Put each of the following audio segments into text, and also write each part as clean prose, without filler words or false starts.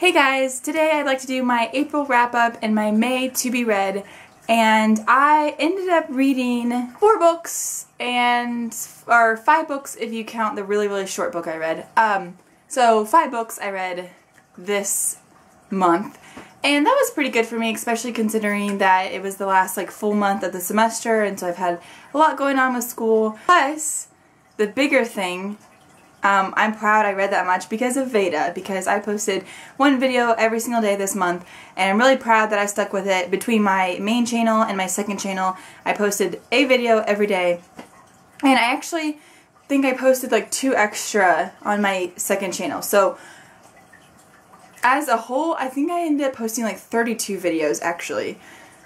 Hey guys, today I'd like to do my April wrap-up and my May to be read, and I ended up reading 4 books, or 5 books if you count the really short book I read. So 5 books I read this month, and that was pretty good for me, especially considering that it was the last full month of the semester, and so I've had a lot going on with school. Plus, the bigger thing, I'm proud I read that much because of VEDA, because I posted 1 video every single day this month, and I'm really proud that I stuck with it. Between my main channel and my second channel, I posted a video every day, and I actually think I posted 2 extra on my second channel. So as a whole, I think I ended up posting 32 videos actually.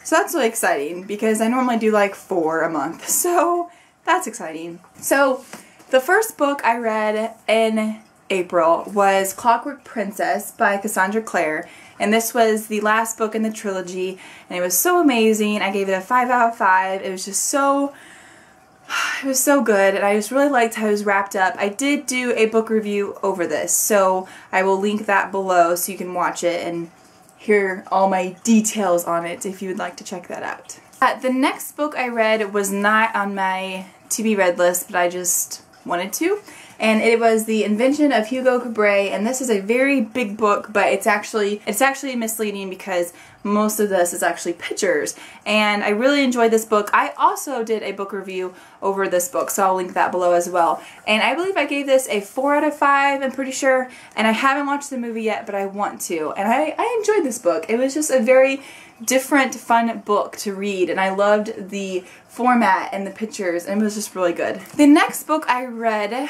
So that's really exciting because I normally do 4 a month. So that's exciting. So the first book I read in April was Clockwork Princess by Cassandra Clare, and this was the last book in the trilogy, and it was so amazing. I gave it a 5 out of 5. It was just so, it was so good, and I just really liked how it was wrapped up. I did do a book review over this, so I will link that below so you can watch it and hear all my details on it if you would like to check that out. The next book I read was not on my to be read list, but I just wanted to, and it was The Invention of Hugo, Cabre, and this is a very big book, but it's actually misleading because most of this is actually pictures, and I really enjoyed this book. I also did a book review over this book, so I'll link that below as well, and I believe I gave this a 4 out of 5, I'm pretty sure, and I haven't watched the movie yet, but I want to, and I enjoyed this book. It was just a very different, fun book to read, and I loved the format and the pictures, and it was just really good. The next book I read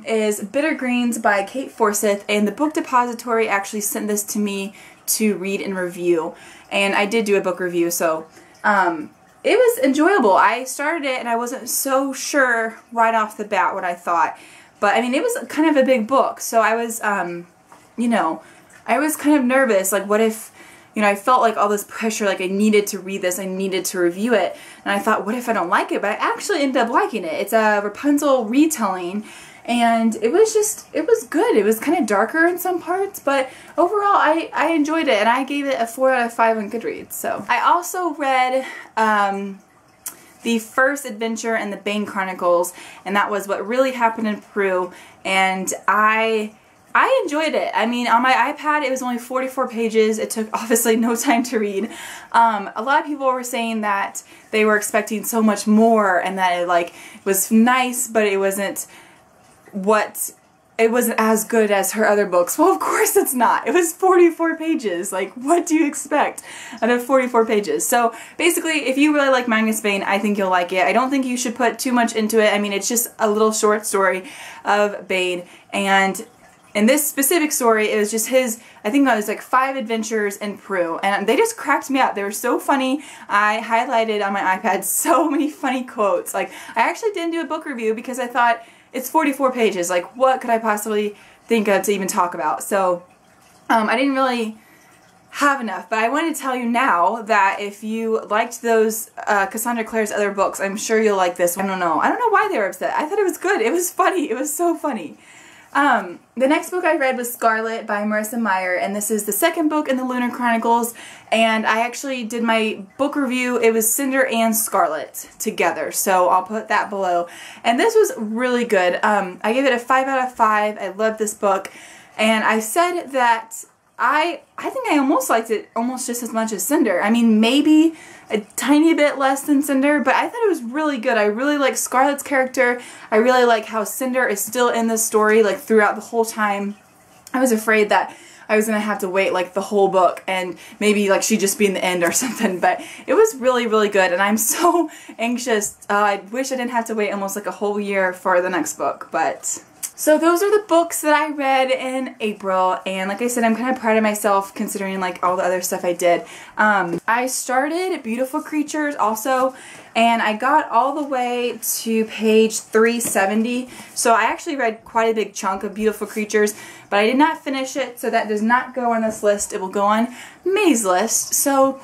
is Bitter Greens by Kate Forsyth, and the Book Depository actually sent this to me to read and review, and I did do a book review, so it was enjoyable. I started it and I wasn't so sure right off the bat what I thought, but I mean, it was kind of a big book, so I was you know, I was kind of nervous, what if, you know, I felt all this pressure, I needed to read this, I needed to review it, and I thought, what if I don't like it? But I actually ended up liking it. It's a Rapunzel retelling, and it was good. It was kind of darker in some parts, but overall I enjoyed it, and I gave it a 4 out of 5 on Goodreads. So I also read the first adventure in the Lunar Chronicles, and that was What Really Happened in Peru, and I enjoyed it. I mean, on my iPad it was only 44 pages. It took obviously no time to read. A lot of people were saying that they were expecting so much more and that it was nice, but it wasn't as good as her other books. Well, of course it's not. It was 44 pages. What do you expect out of 44 pages? So basically, if you really like Magnus Bane, I think you'll like it. I don't think you should put too much into it. I mean, it's just a little short story of Bane, and in this specific story, it was just his, I think that was 5 adventures in Peru, and they just cracked me up. They were so funny. I highlighted on my iPad so many funny quotes. I actually didn't do a book review because I thought, it's 44 pages, what could I possibly think of to even talk about? So, I didn't really have enough, but I want to tell you now that if you liked those Cassandra Clare's other books, I'm sure you'll like this one. I don't know why they were upset. I thought it was good. It was funny. It was so funny. The next book I read was Scarlet by Marissa Meyer, and this is the second book in the Lunar Chronicles, and I actually did my book review. It was Cinder and Scarlet together, so I'll put that below. And this was really good. I gave it a 5 out of 5. I loved this book, and I said that I think I almost liked it almost just as much as Cinder. I mean, maybe a tiny bit less than Cinder, but I thought it was really good. I really like Scarlet's character. I really like how Cinder is still in the story throughout the whole time. I was afraid that I was going to have to wait the whole book and maybe she'd just be in the end or something, but it was really good, and I'm so anxious. I wish I didn't have to wait almost a whole year for the next book, but... So those are the books that I read in April, and like I said, I'm kind of proud of myself considering all the other stuff I did. I started Beautiful Creatures also, and I got all the way to page 370, so I actually read quite a big chunk of Beautiful Creatures, but I did not finish it, so that does not go on this list. It will go on May's list. So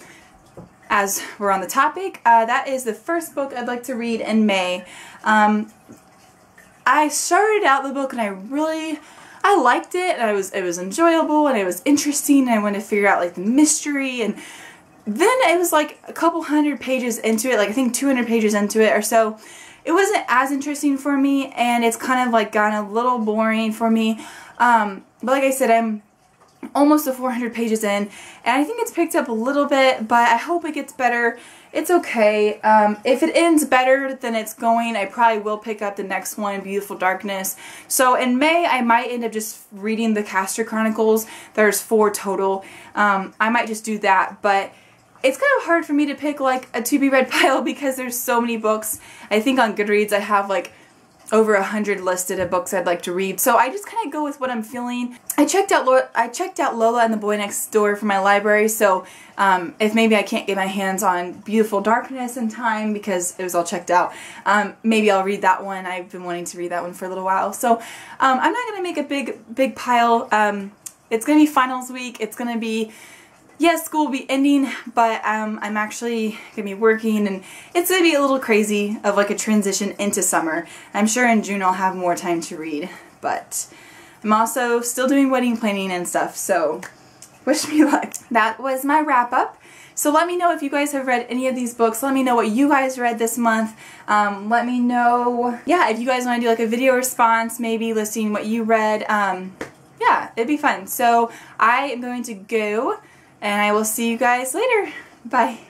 as we're on the topic, that is the first book I'd like to read in May. I started out the book and I really I liked it, and it was enjoyable, and it was interesting, and I wanted to figure out like the mystery, and then it was like a couple hundred pages into it, like I think 200 pages into it or so. It wasn't as interesting for me, and it's kind of like gotten a little boring for me. But like I said, I'm almost to 400 pages in, and I think it's picked up a little bit, but I hope it gets better. It's okay. If it ends better than it's going, I probably will pick up the next one, Beautiful Darkness. So in May, I might end up just reading the Cassandra Chronicles. There's 4 total. I might just do that, but it's kind of hard for me to pick like a to-be-read pile because there's so many books. I think on Goodreads I have like over 100 listed of books I'd like to read. So I just kind of go with what I'm feeling. I checked out Lola and the Boy Next Door for my library, so if maybe I can't get my hands on Beautiful Darkness in time because it was all checked out, maybe I'll read that one. I've been wanting to read that one for a little while. So I'm not going to make a big pile. It's going to be finals week. It's going to be, yes, school will be ending, but I'm actually going to be working, and it's going to be a little crazy of like a transition into summer. I'm sure in June I'll have more time to read, but I'm also still doing wedding planning and stuff, so wish me luck. That was my wrap up. So let me know if you guys have read any of these books. Let me know what you guys read this month. Let me know, yeah, if you guys want to do like a video response, maybe listing what you read. Yeah, it'd be fun. So I am going to go, and I will see you guys later. Bye.